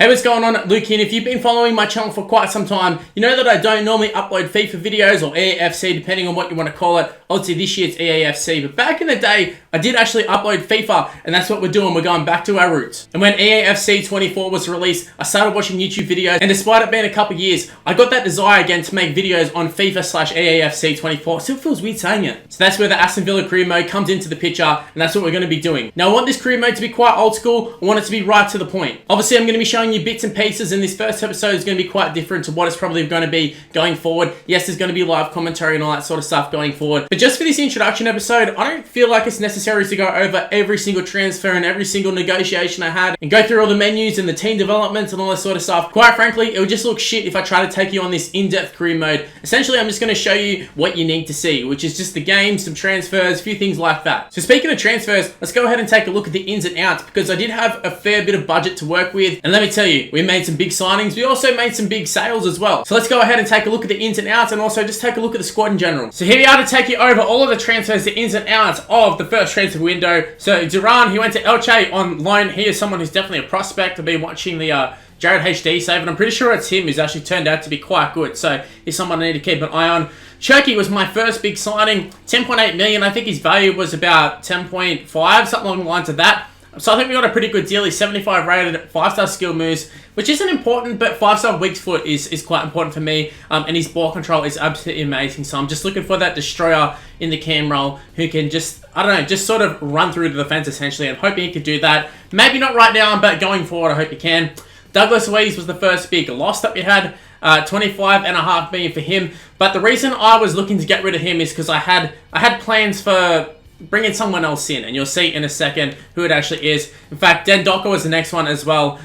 Hey, what's going on? Luke here. If you've been following my channel for quite some time, you know that I don't normally upload FIFA videos or EAFC, depending on what you want to call it. Obviously, this year it's EAFC, but back in the day, I did actually upload FIFA, and that's what we're doing. We're going back to our roots. And when EAFC24 was released, I started watching YouTube videos, and despite it being a couple years, I got that desire again to make videos on FIFA/EAFC24. Still feels weird saying it. So that's where the Aston Villa career mode comes into the picture, and that's what we're going to be doing. Now, I want this career mode to be quite old school. I want it to be right to the point. Obviously, I'm going to be showing you bits and pieces, and this first episode is going to be quite different to what it's probably going to be going forward. Yes, there's going to be live commentary and all that sort of stuff going forward, but just for this introduction episode, I don't feel like it's necessary to go over every single transfer and every single negotiation I had and go through all the menus and the team developments and all that sort of stuff. Quite frankly, it would just look shit if I try to take you on this in-depth career mode. Essentially, I'm just going to show you what you need to see, which is just the game, some transfers, a few things like that. So speaking of transfers, let's go ahead and take a look at the ins and outs, because I did have a fair bit of budget to work with, and let me tell you, we made some big signings. We also made some big sales as well. So let's go ahead and take a look at the ins and outs, and also just take a look at the squad in general. So here we are to take you over all of the transfers, the ins and outs of the first transfer window. So Duran, he went to Elche on loan. He is someone who's definitely a prospect. I've been watching the Jared HD save, and I'm pretty sure it's him who's actually turned out to be quite good. So he's someone I need to keep an eye on. Cherky was my first big signing, 10.8 million. I think his value was about 10.5, something along the lines of that. So I think we got a pretty good deal. He's 75 rated, 5-star skill moves, which isn't important, but 5-star weak foot is quite important for me. And his ball control is absolutely amazing. So I'm just looking for that destroyer in the cam role who can just, I don't know, just sort of run through the defense essentially. I'm hoping he could do that. Maybe not right now, but going forward, I hope he can. Douglas Luiz was the first big loss that we had. 25.5 million for him. But the reason I was looking to get rid of him is because I had plans for bringing someone else in, and you'll see in a second who it actually is. In fact, Den Docker was the next one as well.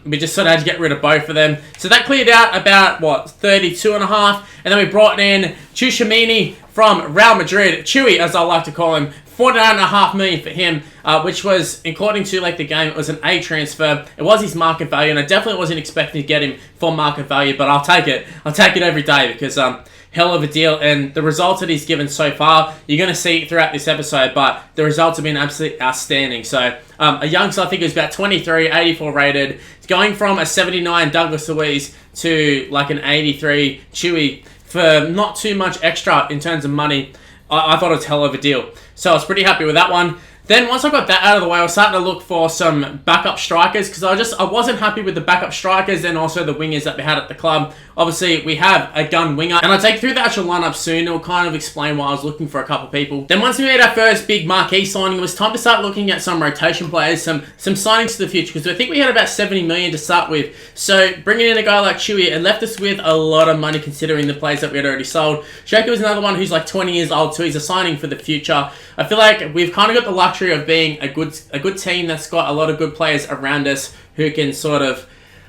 We just sort of had to get rid of both of them. So that cleared out about, what, 32.5. And then we brought in Chouameni from Real Madrid. Chewy, as I like to call him. 49.5 million for him, which was, according to like the game, it was an A transfer. It was his market value, and I definitely wasn't expecting to get him for market value, but I'll take it. I'll take it every day because hell of a deal, and the results that he's given so far, you're going to see throughout this episode, but the results have been absolutely outstanding. So a youngster, I think he was about 23, 84 rated. It's going from a 79 Douglas Luiz to like an 83 Chewy for not too much extra in terms of money. I thought it was hell of a deal. So I was pretty happy with that one. Then once I got that out of the way, I was starting to look for some backup strikers because I wasn't happy with the backup strikers and also the wingers that we had at the club. Obviously, we have a gun winger, and I'll take you through the actual lineup soon. It'll kind of explain why I was looking for a couple people. Then once we made our first big marquee signing, it was time to start looking at some rotation players, some signings to the future, because I think we had about 70 million to start with. So bringing in a guy like Chewy, it left us with a lot of money considering the players that we had already sold. Shaker was another one who's like 20 years old, so he's a signing for the future. I feel like we've kind of got the luxury of being a good team that's got a lot of good players around us who can sort of,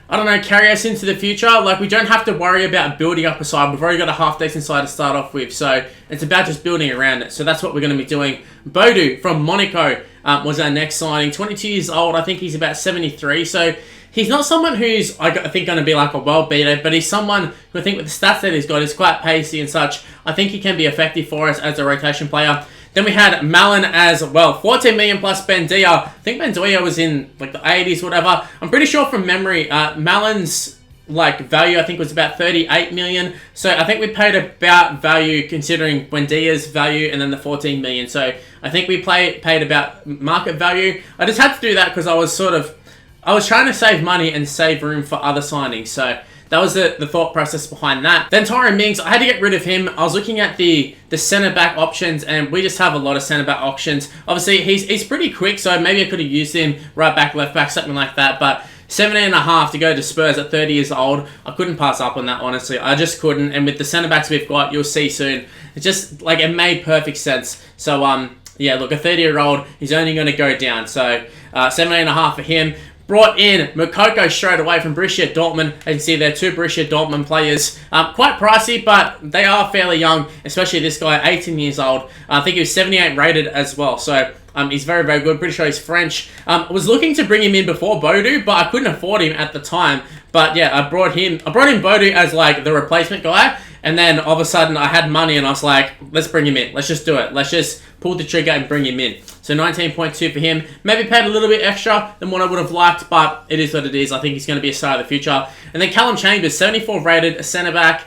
I don't know, carry us into the future. Like, we don't have to worry about building up a side. We've already got a half-decent side to start off with, so it's about just building around it. So that's what we're going to be doing. Bodu from Monaco was our next signing. 22 years old. I think he's about 73, so he's not someone who's, I think, going to be like a world beater, but he's someone who I think with the stats that he's got is quite pacey and such. I think he can be effective for us as a rotation player. Then we had Malin as well, 14 million plus Bendia. I think Bendia was in like the 80s, whatever. I'm pretty sure from memory, Malin's like value I think was about 38 million. So I think we paid about value considering Buendia's value and then the 14 million. So I think we paid about market value. I just had to do that because I was trying to save money and save room for other signings. So that was the thought process behind that. Then Tyrone Mings, I had to get rid of him. I was looking at the centre-back options, and we just have a lot of centre-back options. Obviously, he's pretty quick, so maybe I could have used him right back, left back, something like that. But 17.5 to go to Spurs at 30 years old, I couldn't pass up on that, honestly. I just couldn't. And with the centre-backs we've got, you'll see soon, it just, like, it made perfect sense. So, yeah, look, a 30-year-old, he's only going to go down. So, 17.5 for him. Brought in Mokoko straight away from Borussia Dortmund. As you can see, they're two Borussia Dortmund players. Quite pricey, but they are fairly young, especially this guy, 18 years old. I think he was 78 rated as well. So he's very, very good. Pretty sure he's French. I was looking to bring him in before Bodu, but I couldn't afford him at the time. But yeah, I brought in Bodu as like the replacement guy. And then all of a sudden I had money and I was like, let's bring him in. Let's just do it. Let's just pull the trigger and bring him in. So 19.2 for him. Maybe paid a little bit extra than what I would have liked, but it is what it is. I think he's going to be a star of the future. And then Callum Chambers, 74 rated, a centre-back.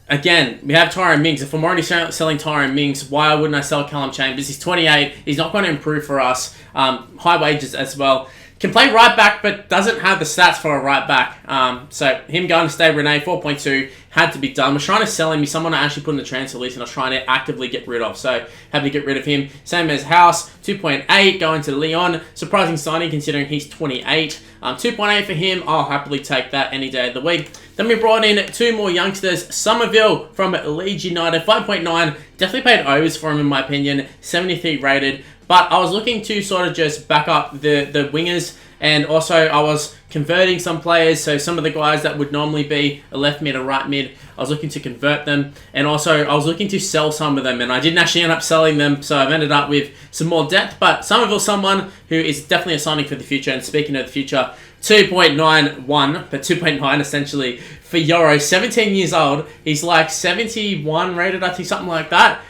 Again, we have Tyrone Mings. If I'm already selling Tyrone Mings, why wouldn't I sell Callum Chambers? He's 28. He's not going to improve for us. High wages as well. Can play right back, but doesn't have the stats for a right back. So him going to stay Renee, 4.2, had to be done. I was trying to sell him. He's someone I actually put in the transfer list, and I was trying to actively get rid of. So had to get rid of him. Same as House, 2.8, going to Leon. Surprising signing considering he's 28. 2.8 for him. I'll happily take that any day of the week. Then we brought in two more youngsters. Somerville from Leeds United, 5.9. Definitely paid overs for him in my opinion. 73 rated. But I was looking to sort of just back up the wingers, and also I was converting some players. So some of the guys that would normally be a left mid or right mid, I was looking to convert them. And also I was looking to sell some of them, and I didn't actually end up selling them. So I've ended up with some more depth. But Somerville, someone who is definitely a signing for the future. And speaking of the future, 2.91, but 2.9 essentially for Yoro. 17 years old. He's like 71 rated, I think, something like that.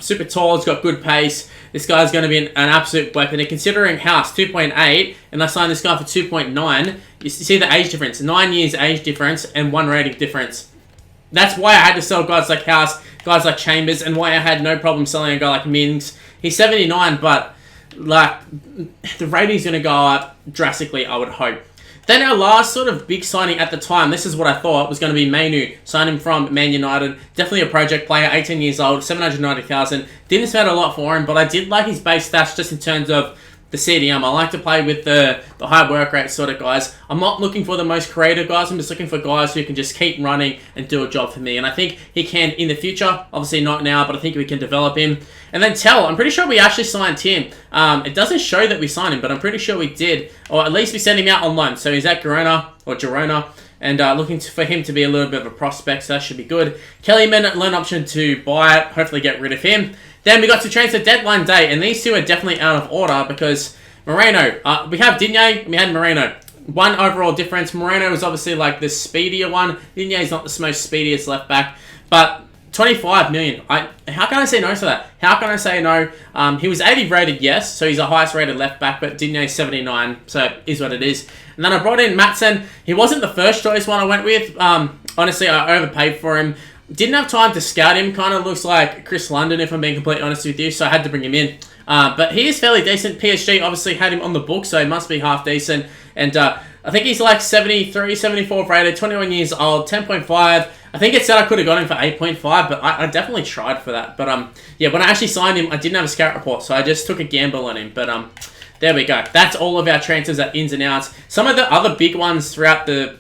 Super tall, he's got good pace. This guy's going to be an absolute weapon. And considering House, 2.8, and I signed this guy for 2.9, you see the age difference. 9 years age difference and 1 rating difference. That's why I had to sell guys like House, guys like Chambers, and why I had no problem selling a guy like Mings. He's 79, but like the rating's going to go up drastically, I would hope. Then our last sort of big signing at the time, this is what I thought, was going to be Mainu. Signed him from Man United. Definitely a project player, 18 years old, 790,000. Didn't spend a lot for him, but I did like his base stats just in terms of the CDM. I like to play with the high work rate sort of guys. I'm not looking for the most creative guys. I'm just looking for guys who can just keep running and do a job for me. And I think he can in the future. Obviously not now, but I think we can develop him. And then Tell, I'm pretty sure we actually signed him. It doesn't show that we signed him, but I'm pretty sure we did. Or at least we sent him out on loan. So he's at Girona. And looking for him to be a little bit of a prospect, so that should be good. Kellyman, loan option to buy it. Hopefully get rid of him. Then we got to transfer deadline day, and these two are definitely out of order because Moreno, we have Digne, and we had Moreno. One overall difference. Moreno was obviously like the speedier one. Digne is not the most speediest left back, but 25 million. How can I say no to that? How can I say no? He was 80 rated, yes, so he's the highest rated left back, but Digne 79, so it is what it is. And then I brought in Matson. He wasn't the first choice one I went with. Honestly, I overpaid for him. Didn't have time to scout him. Kind of looks like Chris London, if I'm being completely honest with you, so I had to bring him in. But he is fairly decent. PSG obviously had him on the book, so he must be half decent. And I think he's like 73, 74 rated, 21 years old, 10.5. I think it said I could have got him for 8.5, but I definitely tried for that. But yeah, when I actually signed him, I didn't have a scout report, so I just took a gamble on him. But there we go. That's all of our transfers at ins and outs. Some of the other big ones throughout the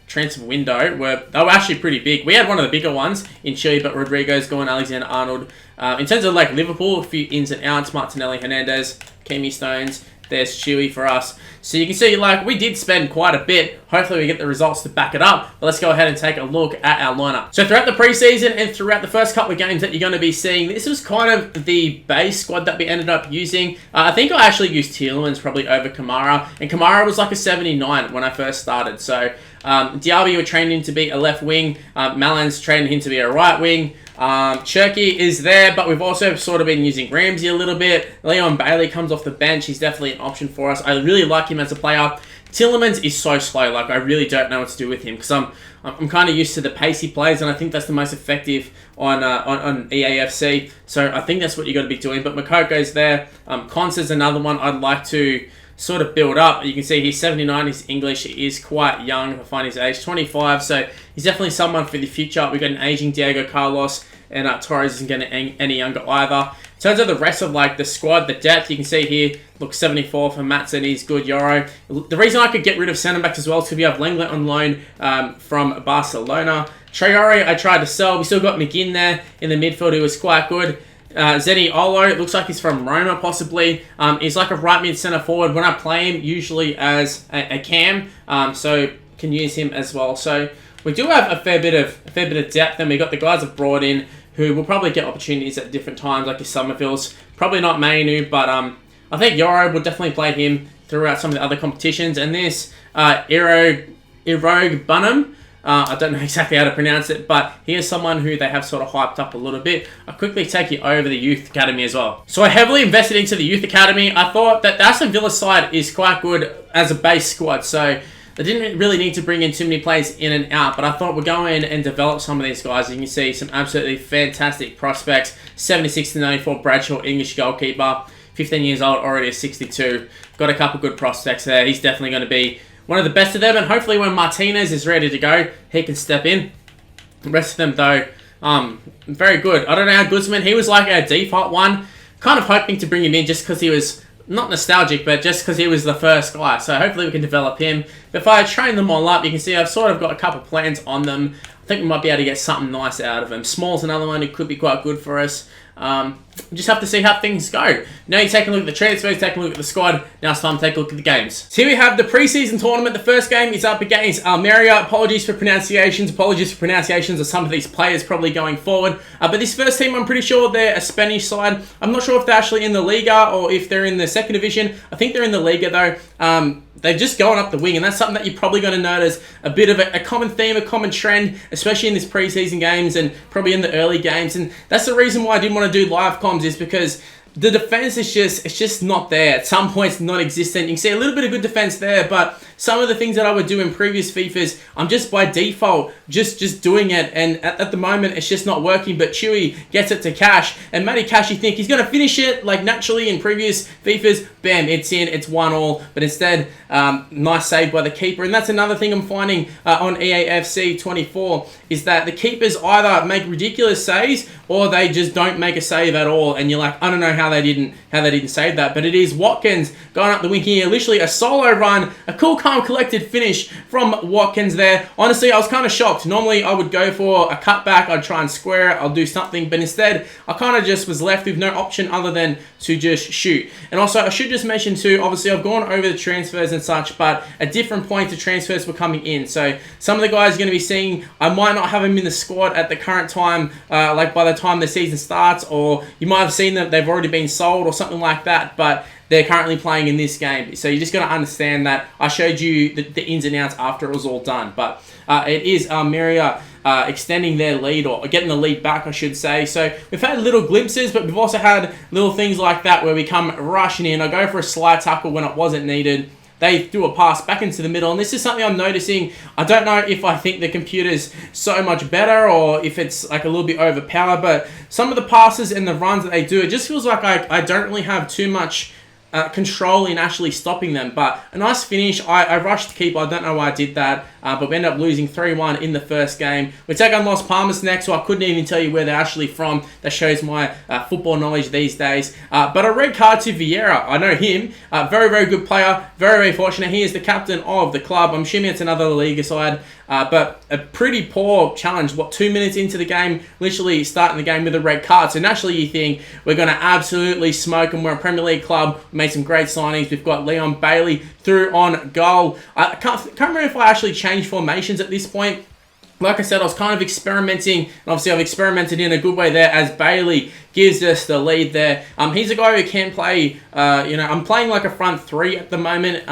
transfer window were actually pretty big. We had one of the bigger ones in Chile, but Rodrigo's gone, Alexander-Arnold. In terms of like Liverpool, a few ins and outs, Martinelli, Hernandez, Kimi Stones. There's Chewy for us. So you can see, like, we did spend quite a bit. Hopefully we get the results to back it up. But let's go ahead and take a look at our lineup. So throughout the preseason and throughout the first couple of games that you're going to be seeing, this was kind of the base squad that we ended up using. I think I actually used Tielemans probably over Kamara. And Kamara was like a 79 when I first started. So Diaby were training him to be a left wing. Malan's training him to be a right wing. Cherky is there, but we've also sort of been using Ramsey a little bit. Leon Bailey comes off the bench. He's definitely an option for us. I really like him as a player. Tielemans is so slow. Like, I really don't know what to do with him because I'm kind of used to the pacey plays, and I think that's the most effective on EAFC. So I think that's what you got to be doing. But Makoko's there. Cons is another one I'd like to sort of build up. You can see he's 79, he's English, he is quite young, if I find his age, 25, so he's definitely someone for the future. We've got an aging Diego Carlos, and Torres isn't getting any younger either. In terms of the rest of like the squad, the depth, you can see here, look, 74 for Matson, he's good, Euro. The reason I could get rid of centre-backs as well is because we have Lenglet on loan from Barcelona. Traore, I tried to sell. We still got McGinn there in the midfield, who was quite good. Zeni Olo, it looks like he's from Roma possibly. He's like a right mid centre forward. When I play him, usually as a cam, so can use him as well. So we do have a fair bit of depth, and we got the guys I've brought in who will probably get opportunities at different times, like your Summervilles. Probably not Mainu, but I think Yoro will definitely play him throughout some of the other competitions. And this Erogue Bunham, I don't know exactly how to pronounce it, but he is someone who they have sort of hyped up a little bit. I'll quickly take you over the youth academy as well. So I heavily invested into the youth academy. I thought that the Aston Villa side is quite good as a base squad, so they didn't really need to bring in too many players in and out, but I thought we'd go in and develop some of these guys. You can see some absolutely fantastic prospects. 76 to 94 Bradshaw, English goalkeeper. 15 years old, already a 62. Got a couple good prospects there. He's definitely going to be one of the best of them, and hopefully when Martinez is ready to go, he can step in. The rest of them, though, very good. I don't know how Guzman, he was like our default one. Kind of hoping to bring him in just because he was not nostalgic, but just because he was the first guy. So hopefully we can develop him. But if I train them all up, you can see I've sort of got a couple plans on them. I think we might be able to get something nice out of him. Small's another one who could be quite good for us. Just have to see how things go. Now you're taking a look at the transfers, taking a look at the squad. Now it's time to take a look at the games. So here we have the preseason tournament. The first game is up against Almeria. Apologies for pronunciations. Apologies for pronunciations of some of these players probably going forward. But this first team, I'm pretty sure they're a Spanish side. I'm not sure if they're actually in the Liga or if they're in the second division. I think they're in the Liga though. They've just gone up the wing, and that's something that you're probably going to notice a bit of a common theme, a common trend, especially in this preseason games and probably in the early games. And that's the reason why I didn't want to do live comms, is because the defense is just not there. At some points, non-existent. You can see a little bit of good defense there, but some of the things that I would do in previous FIFAs, I'm just by default just doing it, and at the moment it's just not working. But Chewy gets it to Cash, and Matty Cash, you think he's going to finish it like naturally in previous FIFAs, bam, it's in, it's 1-1, but instead nice save by the keeper. And that's another thing I'm finding on EAFC24 is that the keepers either make ridiculous saves or they just don't make a save at all, and you're like, I don't know how they didn't save that. But it is Watkins going up the wing here, literally a solo run, a cool, calm, collected finish from Watkins there. Honestly, I was kind of shocked. Normally I would go for a cutback, I'd try and square it, I'll do something, but instead I kind of just was left with no option other than to just shoot. And also I should just mention too, obviously I've gone over the transfers and such, but at different points the transfers were coming in. So some of the guys you're going to be seeing, I might not have them in the squad at the current time, like by the time the season starts, or you might have seen them, they've already been sold or something like that, but they're currently playing in this game. So you're just going to understand that I showed you the ins and outs after it was all done. But it is Almeria extending their lead, or getting the lead back, I should say. So we've had little glimpses, but we've also had little things like that where we come rushing in. I go for a slide tackle when it wasn't needed. They threw a pass back into the middle, and this is something I'm noticing. I don't know if I think the computer's so much better or if it's like a little bit overpowered, but some of the passes and the runs that they do, it just feels like I don't really have too much control in actually stopping them. But a nice finish. I rushed to keep. I don't know why I did that, but we ended up losing 3-1 in the first game. We take on Las Palmas next, so I couldn't even tell you where they're actually from. That shows my football knowledge these days. But a red card to Vieira. I know him. Very, very good player. Very, very fortunate. He is the captain of the club. I'm assuming it's another La Liga side. But a pretty poor challenge. 2 minutes into the game, literally starting the game with a red card. So naturally you think we're going to absolutely smoke them. We're a Premier League club. We made some great signings. We've got Leon Bailey through on goal. I can't remember if I actually changed formations at this point. Like I said, I was kind of experimenting, and obviously I've experimented in a good way there as Bailey gives us the lead there. He's a guy who can play, I'm playing like a front three at the moment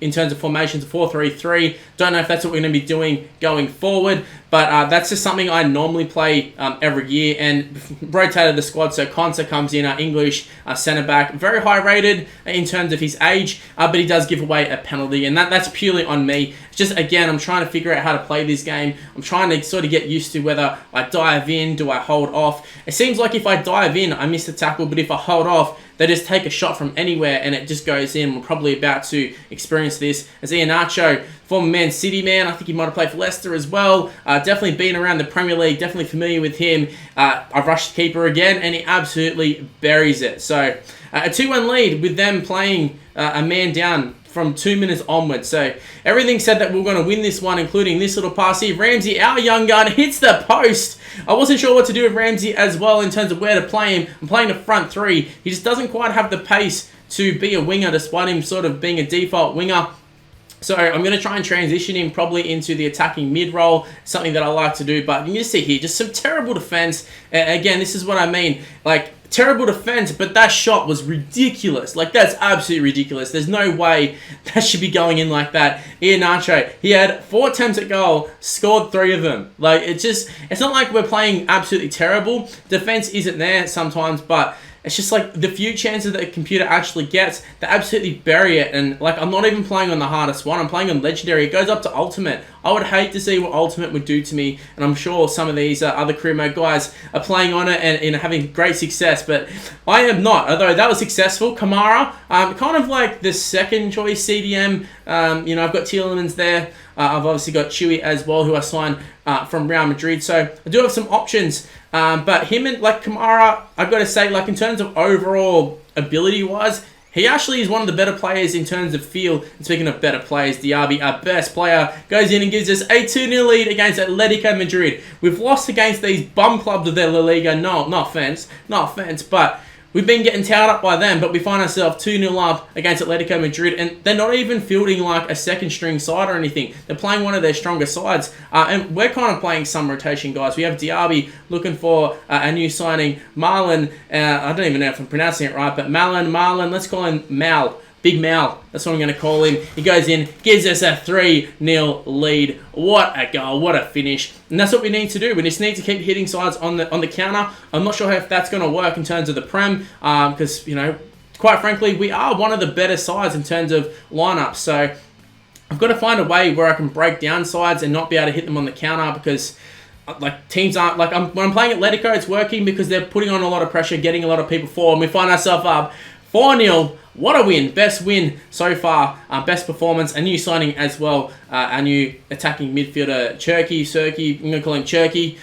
in terms of formations, 4-3-3. Don't know if that's what we're going to be doing going forward, but that's just something I normally play every year, and rotated the squad. So Consa comes in, our English centre-back, very high rated in terms of his age, but he does give away a penalty, and that's purely on me. It's just, again, I'm trying to figure out how to play this game. I'm trying to sort of get used to whether I dive in, do I hold off. It seems like if I dive in, I miss the tackle, but if I hold off, they just take a shot from anywhere and it just goes in. We're probably about to experience this as Iheanacho, former Man City man. I think he might have played for Leicester as well. Definitely been around the Premier League, definitely familiar with him. I've rushed the keeper again and he absolutely buries it. So a 2-1 lead with them playing a man down from 2 minutes onwards. So everything said that we're going to win this one, including this little pass here. Ramsey, our young gun, hits the post. I wasn't sure what to do with Ramsey as well in terms of where to play him. I'm playing a front three. He just doesn't quite have the pace to be a winger, despite him sort of being a default winger. So I'm going to try and transition him probably into the attacking mid role, something that I like to do. But you can just see here, just some terrible defense. Again, this is what I mean. Like, Terrible defense, but that shot was ridiculous. Like, that's absolutely ridiculous. There's no way that should be going in like that. Iheanacho, he had 4 attempts at goal, scored 3 of them. Like, it's not like we're playing absolutely terrible. Defense isn't there sometimes, but it's just like the few chances that a computer actually gets, they absolutely bury it. And like, I'm not even playing on the hardest one. I'm playing on Legendary. It goes up to Ultimate. I would hate to see what Ultimate would do to me. And I'm sure some of these other career mode guys are playing on it and having great success. But I am not. Although that was successful. Kamara, kind of like the second choice CDM. You know, I've got Tielemans there. I've obviously got Chewy as well, who I signed from Real Madrid. So I do have some options. But him and like Kamara, I've got to say, like in terms of overall ability-wise, he actually is one of the better players in terms of feel. And speaking of better players, Diaby, our best player, goes in and gives us a 2-0 lead against Atletico Madrid. We've lost against these bum clubs of their La Liga. No offense, but we've been getting towed up by them, but we find ourselves 2-0 up against Atletico Madrid, and they're not even fielding like a second string side or anything. They're playing one of their stronger sides, and we're kind of playing some rotation, guys. We have Diaby looking for a new signing. Marlon, I don't even know if I'm pronouncing it right, but Marlon, let's call him Mal. Big Mal, that's what I'm going to call him. He goes in, gives us a 3-0 lead. What a goal, what a finish. And that's what we need to do. We just need to keep hitting sides on the counter. I'm not sure if that's going to work in terms of the Prem, because, you know, quite frankly, we are one of the better sides in terms of lineups. So I've got to find a way where I can break down sides and not be able to hit them on the counter, because like teams aren't, like when I'm playing Atletico, it's working because they're putting on a lot of pressure, getting a lot of people forward, and we find ourselves up 4-0. What a win. Best win so far. Best performance. A new signing as well. Our new attacking midfielder, Cherky. I'm going to call him Cherky.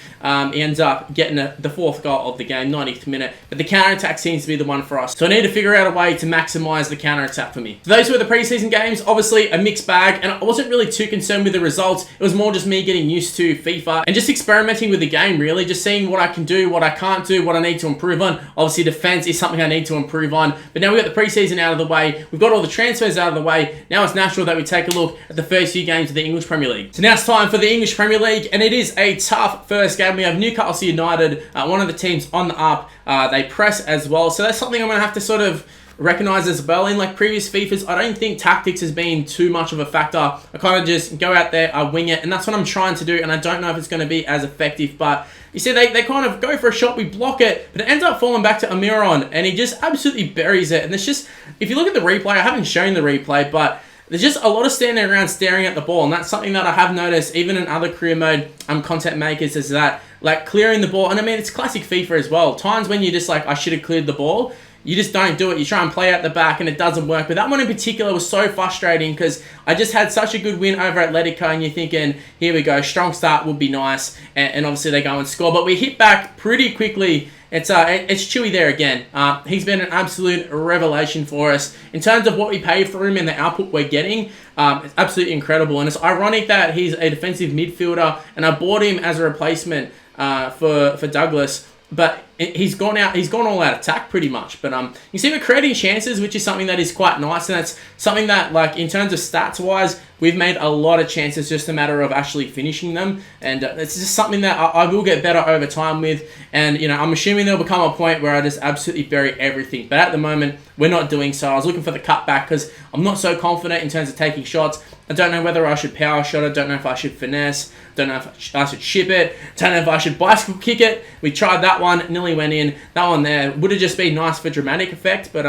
He ends up getting the 4th goal of the game, 90th minute. But the counter-attack seems to be the one for us. So I need to figure out a way to maximise the counter-attack for me. For those who are the preseason games, obviously a mixed bag. And I wasn't really too concerned with the results. It was more just me getting used to FIFA and just experimenting with the game, really. Just seeing what I can do, what I can't do, what I need to improve on. Obviously, defence is something I need to improve on. But now we've got the preseason out of the way. We've got all the transfers out of the way. Now it's natural that we take a look at the first few games of the English Premier League. So now it's time for the English Premier League, and it is a tough first game. We have Newcastle United, one of the teams on the up. They press as well, so that's something I'm going to have to sort of recognize as well. In like previous FIFAs, I don't think tactics has been too much of a factor. I kind of just go out there, I wing it, and that's what I'm trying to do, and I don't know if it's going to be as effective, but you see, they kind of go for a shot, we block it, but it ends up falling back to Almiron, and he just absolutely buries it. And it's just, if you look at the replay, I haven't shown the replay, but there's just a lot of standing around staring at the ball, and that's something that I have noticed even in other career mode content makers, is that like clearing the ball. And I mean, it's classic FIFA as well. Times when you're just like, I should have cleared the ball, you just don't do it. You try and play out the back and it doesn't work. But that one in particular was so frustrating because I just had such a good win over Atletico, and you're thinking, here we go, strong start would be nice. And obviously they go and score. But we hit back pretty quickly. It's Chewy there again. He's been an absolute revelation for us. In terms of what we pay for him and the output we're getting, it's absolutely incredible. And it's ironic that he's a defensive midfielder, and I bought him as a replacement for Douglas. But he's gone all out attack pretty much. But you see, we're creating chances, which is something that is quite nice, and that's something that, like, in terms of stats wise, we've made a lot of chances, just a matter of actually finishing them. And it's just something that I will get better over time with. And you know, I'm assuming there'll become a point where I just absolutely bury everything. But at the moment, we're not doing so. I was looking for the cutback because I'm not so confident in terms of taking shots. I don't know whether I should power shot. I don't know if I should finesse. Don't know if I should ship it. Don't know if I should bicycle kick it. We tried that one, nearly went in. That one there would have just been nice for dramatic effect, but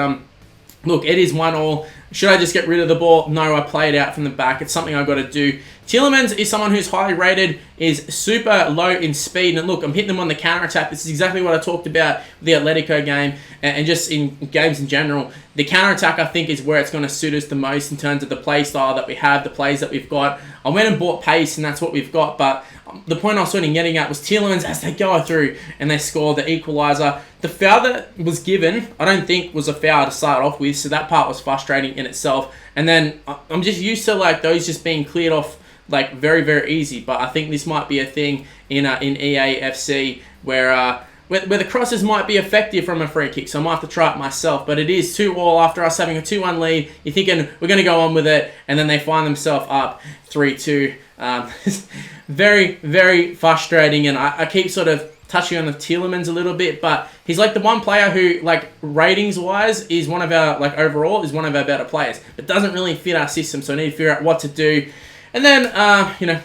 look, it is 1-1. Should I just get rid of the ball? No, I play it out from the back. It's something I've got to do. Tielemans is someone who's highly rated, is super low in speed. And look, I'm hitting them on the counter-attack. This is exactly what I talked about with the Atletico game and just in games in general. The counter-attack, I think, is where it's going to suit us the most in terms of the play style that we have, the plays that we've got. I went and bought pace, and that's what we've got. But the point I was sort of getting at was Tielemans, as they go through and they score the equaliser. The foul that was given, I don't think was a foul to start off with, so that part was frustrating in itself. And then I'm just used to like those just being cleared off like very, very easy. But I think this might be a thing in EAFC where the crosses might be effective from a free kick, so I might have to try it myself. But it is 2-2 after us having a 2-1 lead. You're thinking we're going to go on with it, and then they find themselves up 3-2. Very, very frustrating, and I keep sort of touching on the Tielemans a little bit, but he's like the one player who, like, ratings-wise, is one of our, like, overall, is one of our better players, but doesn't really fit our system, so I need to figure out what to do. And then, you know,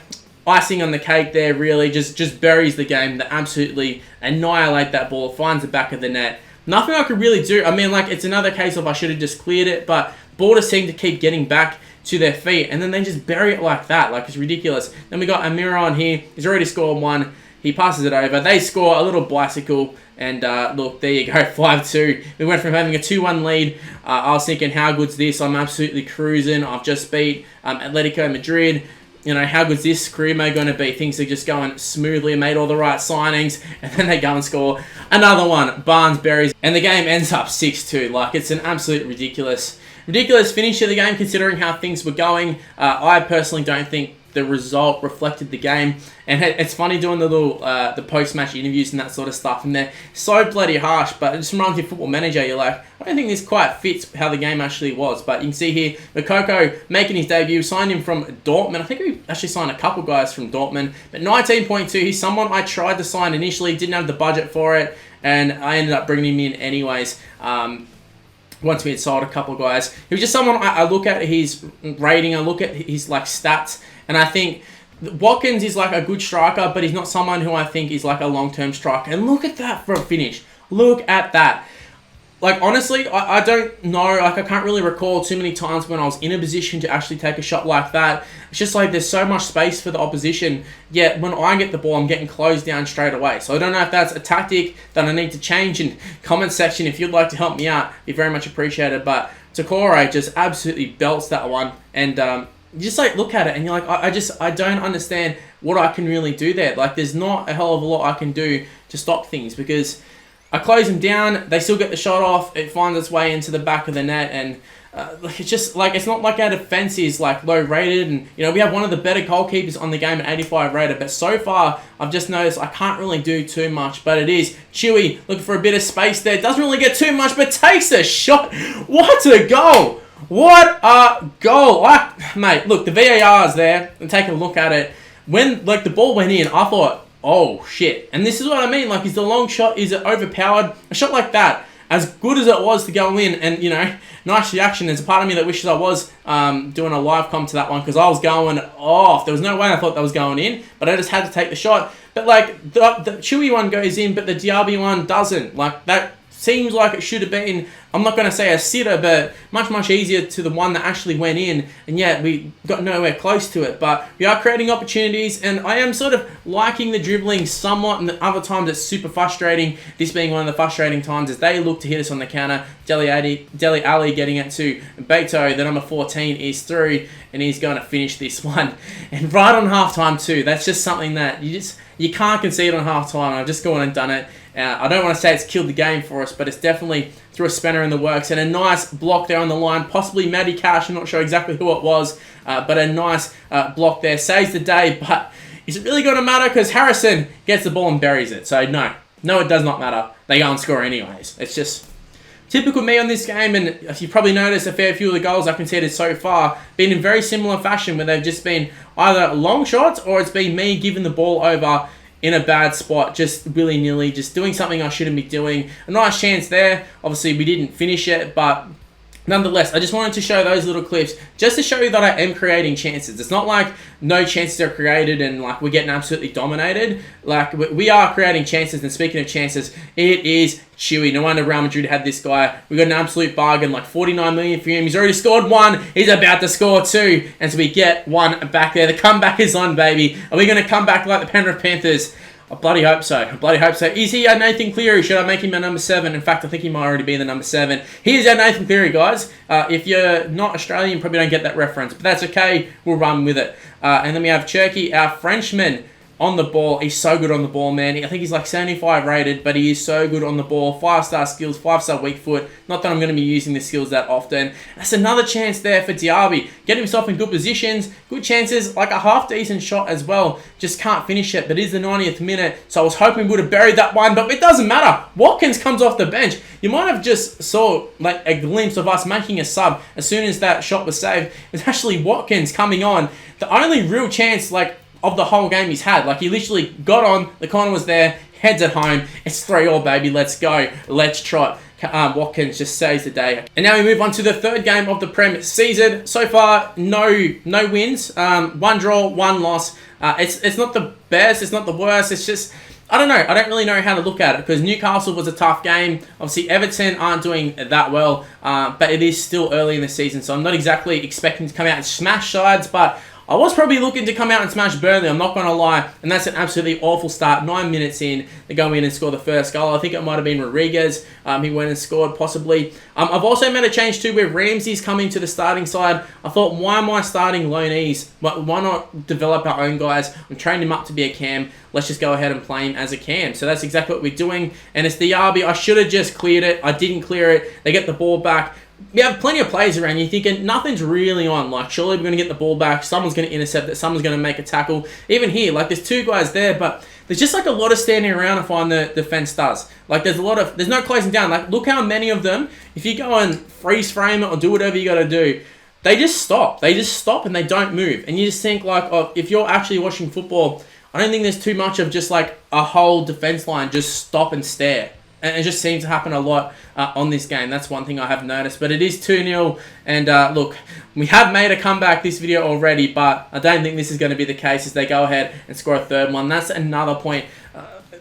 icing on the cake there, really, just buries the game. They absolutely annihilate that ball, finds the back of the net. Nothing I could really do. I mean, like, it's another case of I should have just cleared it, but ball just seemed to keep getting back to their feet, and then they just bury it like that. Like, it's ridiculous. Then we got Amira on here. He's already scored one. He passes it over. They score a little bicycle, and look, there you go, 5-2. We went from having a 2-1 lead. I was thinking, how good's this? I'm absolutely cruising. I've just beat Atletico Madrid. You know, how good's this career mode going to be? Things are just going smoothly. Made all the right signings, and then they go and score another one. Barnes buries, and the game ends up 6-2. Like, it's an absolute ridiculous finish to the game considering how things were going. I personally don't think the result reflected the game, and it's funny doing the little the post-match interviews and that sort of stuff, and they're so bloody harsh, but it just reminds you of Football Manager. You're like, I don't think this quite fits how the game actually was. But you can see here, Makoko making his debut, signed him from Dortmund. I think we actually signed a couple guys from Dortmund, but 19.2, he's someone I tried to sign initially, didn't have the budget for it, and I ended up bringing him in anyways. Once we had sold a couple of guys, he was just someone I look at his rating, I look at his like stats, and I think Watkins is like a good striker, but he's not someone who I think is like a long-term striker. And look at that for a finish. Look at that. Like, honestly, I don't know. Like, I can't really recall too many times when I was in a position to actually take a shot like that. It's just like there's so much space for the opposition, yet when I get the ball, I'm getting closed down straight away. So I don't know if that's a tactic that I need to change. In comment section, if you'd like to help me out, be very much appreciated. But Takore just absolutely belts that one. And you just like look at it and you're like, I don't understand what I can really do there. Like, there's not a hell of a lot I can do to stop things, because I close them down, they still get the shot off, it finds its way into the back of the net, and it's just like, it's not like our defense is like low rated, and you know, we have one of the better goalkeepers on the game at 85 rated, but so far I've just noticed I can't really do too much. But it is Chewy looking for a bit of space there, doesn't really get too much, but takes a shot. What a goal! What a goal! Mate, look, the VAR's there, and take a look at it. When like the ball went in, I thought, oh shit. And this is what I mean, like, is the long shot, is it overpowered? A shot like that, as good as it was to go in, and you know, nice reaction. There's a part of me that wishes I was doing a live com to that one, because I was going off. There was no way I thought that was going in, but I just had to take the shot. But like, the Chewy one goes in, but the Diaby one doesn't. Like, that seems like it should have been, I'm not going to say a sitter, but much easier to the one that actually went in, and yet we got nowhere close to it. But we are creating opportunities, and I am sort of liking the dribbling somewhat, and the other times it's super frustrating. This being one of the frustrating times as they look to hit us on the counter. Dele Alli getting it to Beto, the number 14 is through, and he's going to finish this one. And right on halftime too, that's just something that you can't concede on halftime. I've just gone and done it. I don't want to say it's killed the game for us, but it's definitely threw a spanner in the works. And a nice block there on the line, possibly Matty Cash, I'm not sure exactly who it was, but a nice block there. Saves the day, but is it really going to matter? Because Harrison gets the ball and buries it. So no, it does not matter. They go and score anyways. It's just typical me on this game, and if you probably noticed, a fair few of the goals I've conceded so far been in very similar fashion, where they've just been either long shots or it's been me giving the ball over in a bad spot, just willy-nilly, just doing something I shouldn't be doing. A nice chance there. Obviously, we didn't finish it, but nonetheless, I just wanted to show those little clips just to show you that I am creating chances. It's not like no chances are created and like we're getting absolutely dominated. Like, we are creating chances, and speaking of chances, it is Chewy. No wonder Real Madrid had this guy. We got an absolute bargain, like 49 million for him. He's already scored one. He's about to score two. And so we get one back there. The comeback is on, baby. Are we going to come back like the Penrith Panthers? I bloody hope so. I bloody hope so. Is he our Nathan Cleary? Should I make him a number 7? In fact, I think he might already be the number 7. He is our Nathan Cleary, guys. If you're not Australian, you probably don't get that reference, but that's okay. We'll run with it. And then we have Cherky, our Frenchman, on the ball. He's so good on the ball, man. I think he's like 75 rated, but he is so good on the ball. 5-star skills, 5-star weak foot. Not that I'm going to be using the skills that often. That's another chance there for Diaby. Getting himself in good positions, good chances, like a half-decent shot as well. Just can't finish it, but it is the 90th minute, so I was hoping we would have buried that one, but it doesn't matter. Watkins comes off the bench. You might have just saw like a glimpse of us making a sub as soon as that shot was saved. It was actually Watkins coming on. The only real chance, like, of the whole game he's had. Like, he literally got on, the corner was there, heads at home. It's 3-3, baby. Let's go. Let's trot. Watkins just saves the day. And now we move on to the third game of the Prem season. So far, no wins. 1 draw, 1 loss. It's not the best. It's not the worst. It's just, I don't know. I don't really know how to look at it because Newcastle was a tough game. Obviously, Everton aren't doing that well, but it is still early in the season, so I'm not exactly expecting to come out and smash sides, but I was probably looking to come out and smash Burnley, I'm not going to lie, and that's an absolutely awful start. 9 minutes in, they go in and score the first goal. I think it might have been Rodriguez. He went and scored, possibly. I've also made a change too where Ramsey's coming to the starting side. I thought, why am I starting loanees? Why not develop our own guys? I'm training him up to be a cam. Let's just go ahead and play him as a cam. So that's exactly what we're doing, and it's the Derby. I should have just cleared it. I didn't clear it. They get the ball back. We have plenty of players around. You're thinking nothing's really on. Like, surely we're going to get the ball back. Someone's going to intercept it. Someone's going to make a tackle. Even here, like, there's 2 guys there, but there's just like a lot of standing around to find the defense does. Like, there's no closing down. Like, look how many of them, if you go and freeze frame it or do whatever you got to do, they just stop. They just stop and they don't move. And you just think, like, oh, if you're actually watching football, I don't think there's too much of just like a whole defense line just stop and stare. And it just seems to happen a lot on this game. That's one thing I have noticed. But it is 2-0. And look, we have made a comeback this video already, but I don't think this is going to be the case as they go ahead and score a third one. That's another point.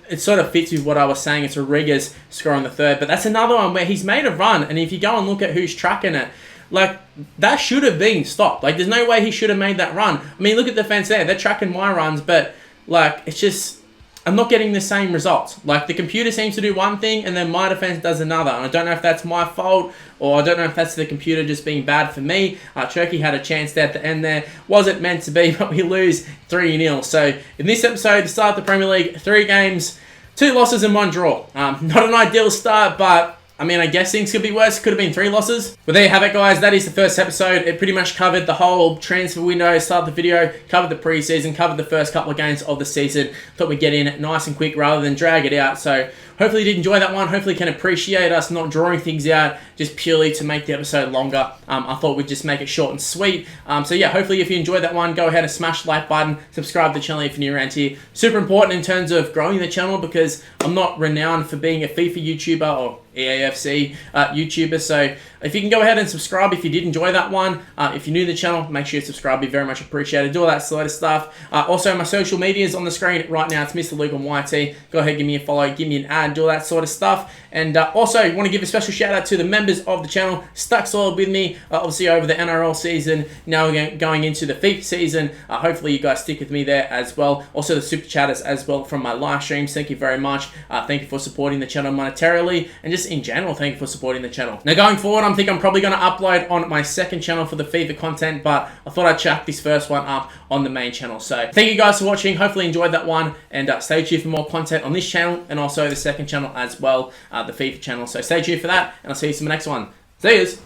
It sort of fits with what I was saying. It's Rodriguez scoring the third. But that's another one where he's made a run. And if you go and look at who's tracking it, like, that should have been stopped. Like, there's no way he should have made that run. I mean, look at the defense there. They're tracking my runs, but, like, it's just, I'm not getting the same results. Like, the computer seems to do one thing and then my defense does another. And I don't know if that's my fault or I don't know if that's the computer just being bad for me. Turkey had a chance there at the end there. Wasn't meant to be, but we lose 3-0. So in this episode, to start the Premier League, 3 games, 2 losses and 1 draw. Not an ideal start, but I mean, I guess things could be worse. Could have been 3 losses. But there you have it, guys. That is the first episode. It pretty much covered the whole transfer window. Start the video, covered the preseason, covered the first couple of games of the season. Thought we'd get in nice and quick rather than drag it out. So hopefully you did enjoy that one. Hopefully you can appreciate us not drawing things out just purely to make the episode longer. I thought we'd just make it short and sweet. So yeah, hopefully if you enjoyed that one, go ahead and smash the like button. Subscribe to the channel if you're new around here. Super important in terms of growing the channel because I'm not renowned for being a FIFA YouTuber or EAFC YouTuber. So if you can go ahead and subscribe if you did enjoy that one. If you're new to the channel, make sure you subscribe. Be very much appreciated. Do all that sort of stuff. Also, my social media is on the screen right now. It's Mr. Luke on YT. Go ahead, give me a follow, give me an ad, do all that sort of stuff. And also, want to give a special shout out to the members of the channel. Stuck solid with me, obviously over the NRL season. Now we're going into the FIFA season. Hopefully you guys stick with me there as well. Also the super chatters as well from my live streams. Thank you very much. Thank you for supporting the channel monetarily and just in general, thank you for supporting the channel. Now going forward, I'm probably going to upload on my second channel for the FIFA content, but I thought I'd chuck this first one up on the main channel. So thank you guys for watching. Hopefully you enjoyed that one, and stay tuned for more content on this channel and also the second channel as well, the FIFA channel. So stay tuned for that, and I'll see you in the next one. See yous.